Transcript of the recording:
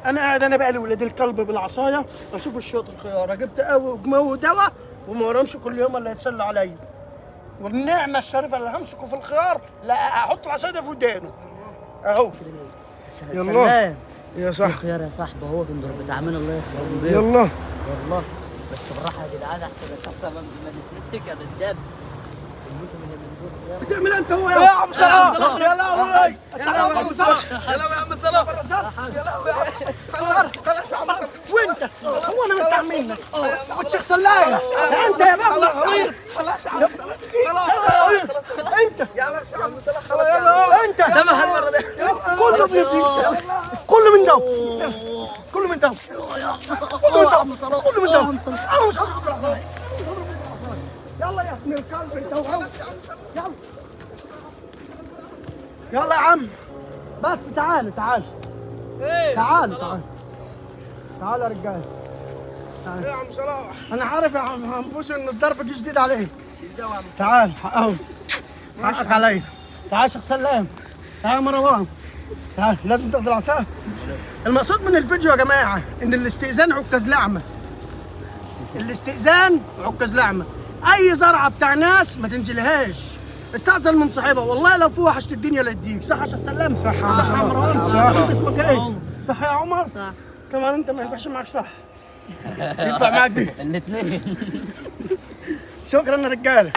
انا قاعد انا بقى لولاد الكلب بالعصايه اشوف الشوط الخياره، جبت قوي وجمو ودواء وما ورمش كل يوم اللي يتسلى عليا. والنعمه الشريفه اللي همسكه في الخيار لا احط العصايه في ودانه اهو. يلا يا صاحبي الخيار يا صاحبي اهو تنضرب بتعمل الله يخرب بيك. يلا والله بس بالراحه يا جدعان احسن الشخص ما نتمسك يا بالدب. الموسم اللي من دول خيار. بتعمل انت هو يا عم صلاح؟ يا لهوي يلا يا عم صلاح. يلا يا عم صلاح. خلاص يا عم وانت هو انا متعب منك والشيخ سلام انت يا بابا صغير. خلاص يا عم انت يا عم خلاص يلا انت سامح المره دي كله بيزيد كله من ده كله من ده كله من ده كله من ده يلا يا ابن الكلب انت وهو يلا يلا يا عم بس تعال تعال تعال تعال تعال يا رجال تعال يا عم صلاح. انا عارف يا عم همبوش ان الضرب جه جديد عليك. تعال اهو حقك عليا. تعال يا شيخ سلام. تعال يا مروان. تعال لازم تاخد العصا. المقصود من الفيديو يا جماعه ان الاستئذان عكاز لعمه. الاستئذان عكاز لعمه. اي زرعه بتاع ناس ما تنزلهاش. استأذن من صاحبها والله لو في وحشت الدنيا لا يديك. صح يا شيخ سلام؟ صح يا مروان. صح. انت اسمك ايه؟ صح يا عمر؟ صح. طبعا انت ما ينفعش معاك صح. ينفع معاك دي؟ الاثنين. شكرا يا رجاله.